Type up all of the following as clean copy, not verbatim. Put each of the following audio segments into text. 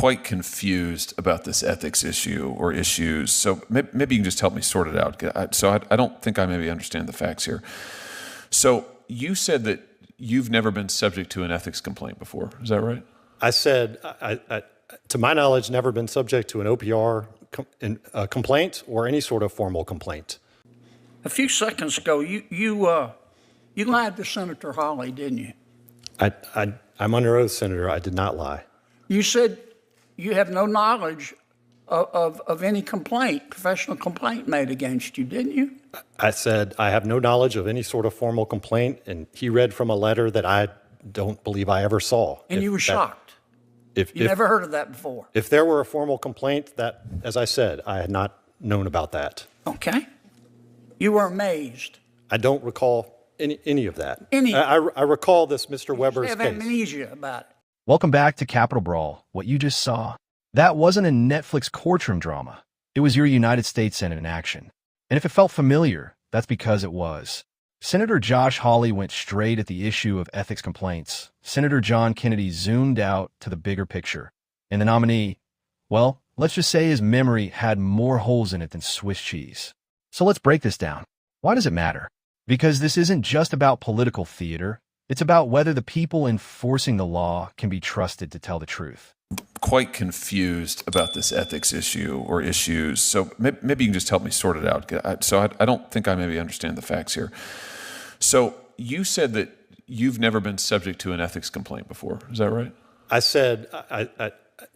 quite confused about this ethics issue or issues. So maybe you can just help me sort it out. So I don't think I maybe understand the facts here. So you said that you've never been subject to an ethics complaint before. Is that right? I said, to my knowledge, never been subject to an OPR complaint or any sort of formal complaint. A few seconds ago, you lied to Senator Hawley, didn't you? I'm under oath, Senator. I did not lie. You said you have no knowledge of any complaint, professional complaint made against you, didn't you? I said I have no knowledge of any sort of formal complaint, and he read from a letter that I don't believe I ever saw. And you were shocked. You never heard of that before. If there were a formal complaint, that, as I said, I had not known about that. Okay. You were amazed. I don't recall any of that. I recall this Mr. Weber's case. You have amnesia about it. Welcome back to Capitol Brawl. What you just saw, that wasn't a Netflix courtroom drama. It was your United States Senate in action. And if it felt familiar, that's because it was. Senator Josh Hawley went straight at the issue of ethics complaints. Senator John Kennedy zoomed out to the bigger picture. And the nominee, well, let's just say his memory had more holes in it than Swiss cheese. So let's break this down. Why does it matter? Because this isn't just about political theater. It's about whether the people enforcing the law can be trusted to tell the truth. Quite confused about this ethics issue or issues. So maybe you can just help me sort it out. So I don't think I maybe understand the facts here. So you said that you've never been subject to an ethics complaint before. Is that right? I said,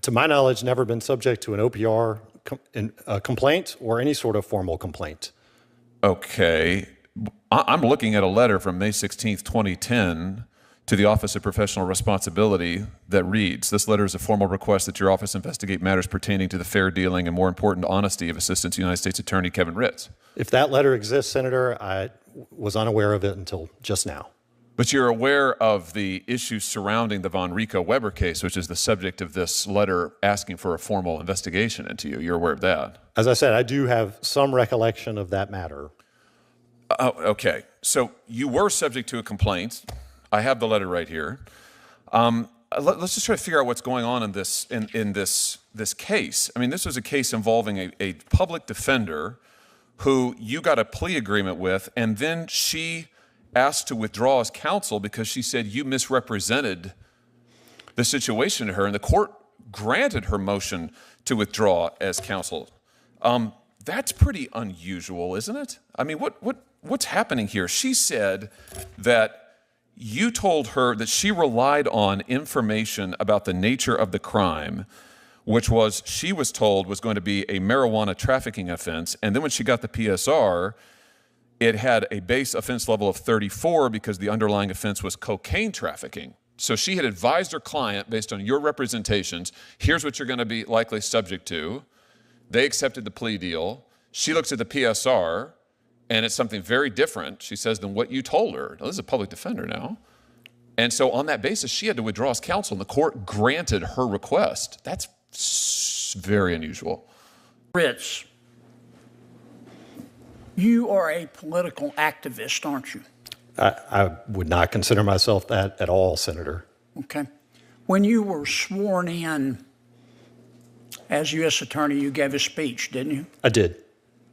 to my knowledge, never been subject to an OPR complaint or any sort of formal complaint. Okay. I'm looking at a letter from May 16th, 2010 to the Office of Professional Responsibility that reads, this letter is a formal request that your office investigate matters pertaining to the fair dealing and, more important, honesty of Assistant United States Attorney Kevin Ritz. If that letter exists, Senator, I was unaware of it until just now. But you're aware of the issues surrounding the Von Rico Weber case, which is the subject of this letter asking for a formal investigation into you. You're aware of that? As I said, I do have some recollection of that matter. Oh, okay. So you were subject to a complaint. I have the letter right here. Let's just try to figure out what's going on in this case. I mean, this was a case involving a public defender who you got a plea agreement with, and then she asked to withdraw as counsel because she said you misrepresented the situation to her, and the court granted her motion to withdraw as counsel. That's pretty unusual, isn't it? I mean, what's happening here? She said that you told her that she relied on information about the nature of the crime, which was, she was told, was going to be a marijuana trafficking offense. And then when she got the PSR, it had a base offense level of 34 because the underlying offense was cocaine trafficking. So she had advised her client, based on your representations, here's what you're going to be likely subject to. They accepted the plea deal. She looks at the PSR, and it's something very different, she says, than what you told her. Now, this is a public defender now. And so on that basis, she had to withdraw as counsel, and the court granted her request. That's very unusual. Ritz, you are a political activist, aren't you? I would not consider myself that at all, Senator. Okay. When you were sworn in as U.S. Attorney, you gave a speech, didn't you? I did.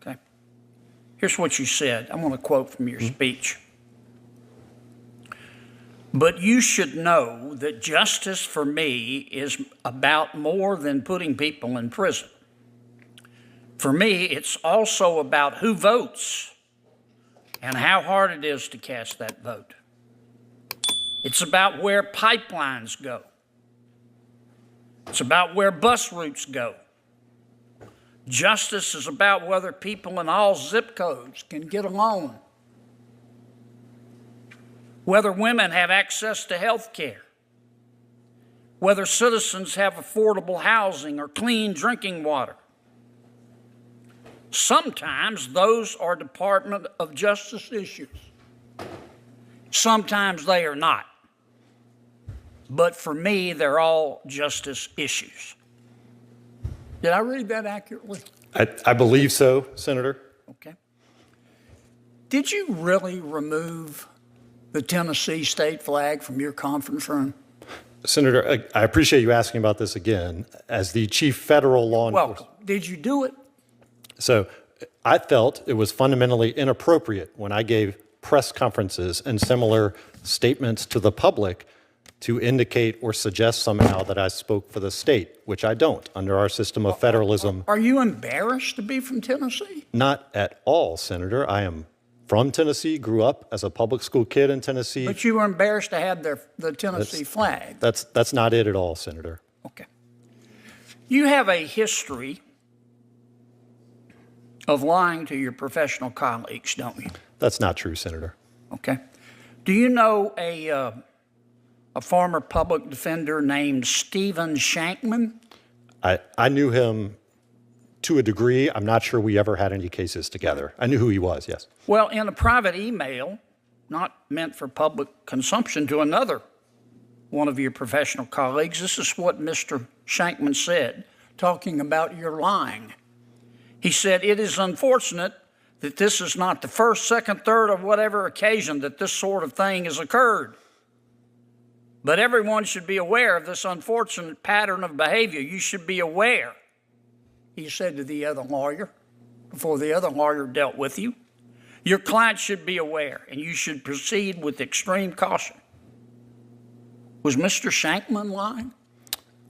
Okay. Here's what you said. I want to quote from your speech. But you should know that justice for me is about more than putting people in prison. For me, it's also about who votes and how hard it is to cast that vote. It's about where pipelines go. It's about where bus routes go. Justice is about whether people in all zip codes can get a loan, whether women have access to health care, whether citizens have affordable housing or clean drinking water. Sometimes those are Department of Justice issues. Sometimes they are not. But for me, they're all justice issues. Did I read that accurately? I believe so, Senator. Okay. Did you really remove the Tennessee state flag from your conference room? Senator, I appreciate you asking about this again. As the chief federal law enforcement. Welcome. Did you do it? So I felt it was fundamentally inappropriate when I gave press conferences and similar statements to the public to indicate or suggest somehow that I spoke for the state, which I don't under our system of federalism. Are you embarrassed to be from Tennessee? Not at all, Senator. I am from Tennessee, grew up as a public school kid in Tennessee. But you were embarrassed to have the Tennessee flag. That's not it at all, Senator. Okay. You have a history of lying to your professional colleagues, don't you? That's not true, Senator. Okay. Do you know a former public defender named Stephen Shankman? I knew him to a degree. I'm not sure we ever had any cases together. I knew who he was, yes. Well, in a private email, not meant for public consumption, to another one of your professional colleagues, this is what Mr. Shankman said, talking about your lying. He said, "It is unfortunate that this is not the first, second, third, or whatever occasion that this sort of thing has occurred. But everyone should be aware of this unfortunate pattern of behavior. You should be aware," he said to the other lawyer, before the other lawyer dealt with you. "Your client should be aware, and you should proceed with extreme caution." Was Mr. Shankman lying?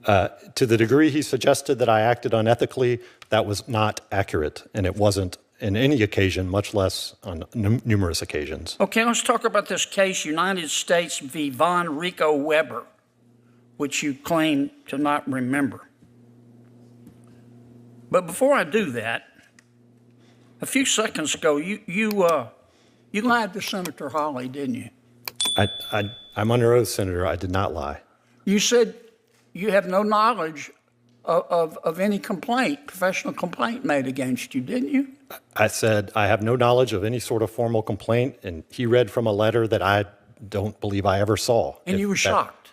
To the degree he suggested that I acted unethically, that was not accurate, and it wasn't in any occasion, much less on numerous occasions. Okay, let's talk about this case, United States v. Von Rico Weber, which you claim to not remember. But before I do that, a few seconds ago, you lied to Senator Hawley, didn't you? I'm under oath, Senator. I did not lie. You said you have no knowledge of any complaint, professional complaint made against you, didn't you? I said I have no knowledge of any sort of formal complaint, and he read from a letter that I don't believe I ever saw. And you were shocked.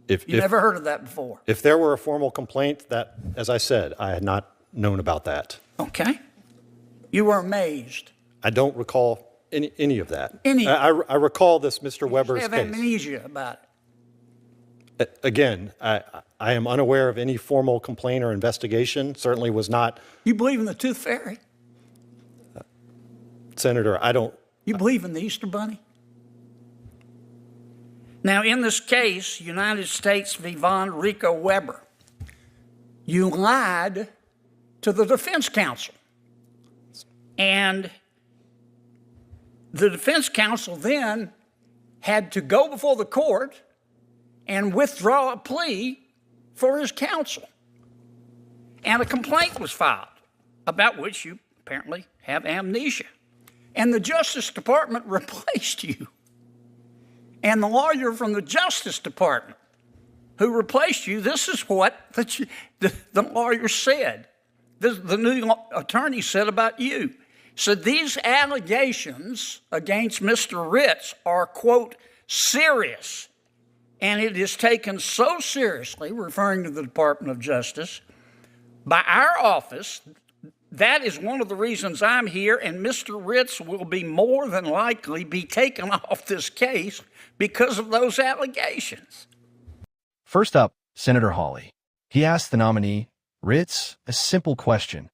You never heard of that before. If there were a formal complaint, that, as I said, I had not known about that. Okay. You were amazed. I don't recall any of that. I recall this Mr. Weber's have case. amnesia about it. Again, I am unaware of any formal complaint or investigation. Certainly was not. You believe in the Tooth Fairy? Senator, I don't. You believe in the Easter Bunny? Now, in this case, United States v. Von Rico Weber, you lied to the defense counsel. And the defense counsel then had to go before the court and withdraw a plea for his counsel. And a complaint was filed, about which you apparently have amnesia. And the Justice Department replaced you. And the lawyer from the Justice Department who replaced you, this is what the lawyer said. The new attorney said about you. Said these allegations against Mr. Ritz are, quote, serious. And it is taken so seriously, referring to the Department of Justice, by our office. That is one of the reasons I'm here, and Mr. Ritz will be more than likely be taken off this case because of those allegations. First up, Senator Hawley. He asked the nominee, Ritz, a simple question.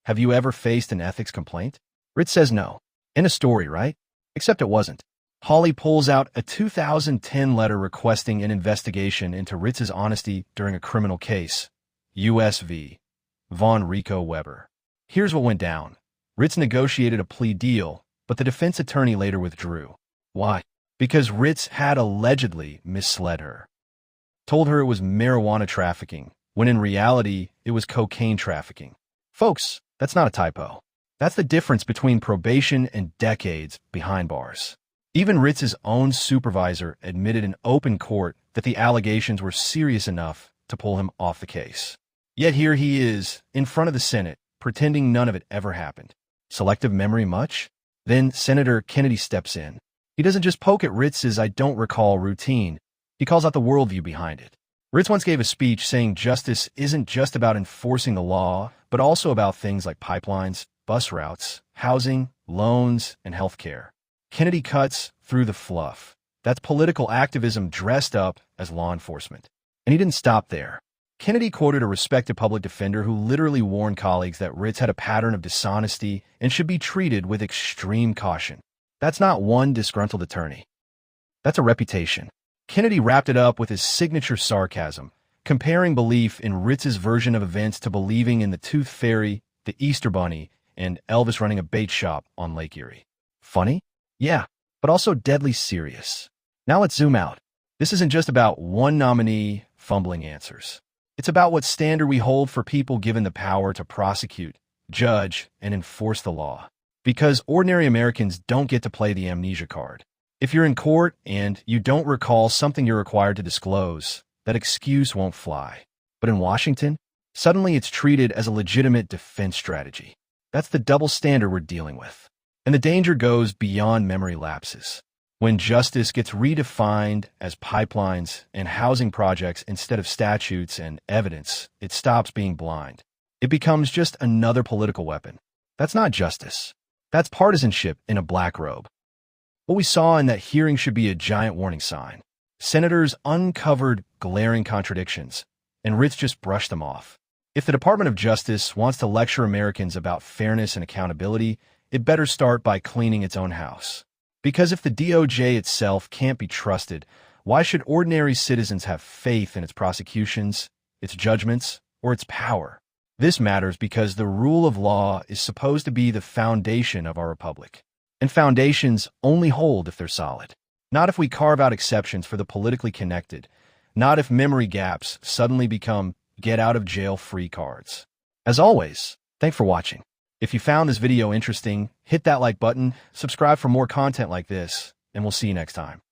Have you ever faced an ethics complaint? Ritz says no. In a story, right? Except it wasn't. Hawley pulls out a 2010 letter requesting an investigation into Ritz's honesty during a criminal case. U.S. v. Von Rico Weber. Here's what went down. Ritz negotiated a plea deal, but the defense attorney later withdrew. Why? Because Ritz had allegedly misled her. Told her it was marijuana trafficking, when in reality, it was cocaine trafficking. Folks, that's not a typo. That's the difference between probation and decades behind bars. Even Ritz's own supervisor admitted in open court that the allegations were serious enough to pull him off the case. Yet here he is, in front of the Senate, pretending none of it ever happened. Selective memory much? Then Senator Kennedy steps in. He doesn't just poke at Ritz's I don't recall routine. He calls out the worldview behind it. Ritz once gave a speech saying justice isn't just about enforcing the law, but also about things like pipelines, bus routes, housing, loans, and healthcare. Kennedy cuts through the fluff. That's political activism dressed up as law enforcement. And he didn't stop there. Kennedy quoted a respected public defender who literally warned colleagues that Ritz had a pattern of dishonesty and should be treated with extreme caution. That's not one disgruntled attorney. That's a reputation. Kennedy wrapped it up with his signature sarcasm, comparing belief in Ritz's version of events to believing in the Tooth Fairy, the Easter Bunny, and Elvis running a bait shop on Lake Erie. Funny? Yeah, but also deadly serious. Now let's zoom out. This isn't just about one nominee fumbling answers. It's about what standard we hold for people given the power to prosecute, judge, and enforce the law. Because ordinary Americans don't get to play the amnesia card. If you're in court and you don't recall something you're required to disclose, that excuse won't fly. But in Washington, suddenly it's treated as a legitimate defense strategy. That's the double standard we're dealing with. And the danger goes beyond memory lapses. When justice gets redefined as pipelines and housing projects instead of statutes and evidence, it stops being blind. It becomes just another political weapon. That's not justice. That's partisanship in a black robe. What we saw in that hearing should be a giant warning sign. Senators uncovered glaring contradictions, and Ritz just brushed them off. If the Department of Justice wants to lecture Americans about fairness and accountability, it better start by cleaning its own house. Because if the DOJ itself can't be trusted, why should ordinary citizens have faith in its prosecutions, its judgments, or its power? This matters because the rule of law is supposed to be the foundation of our republic. And foundations only hold if they're solid. Not if we carve out exceptions for the politically connected. Not if memory gaps suddenly become get-out-of-jail-free cards. As always, thanks for watching. If you found this video interesting, hit that like button, subscribe for more content like this, and we'll see you next time.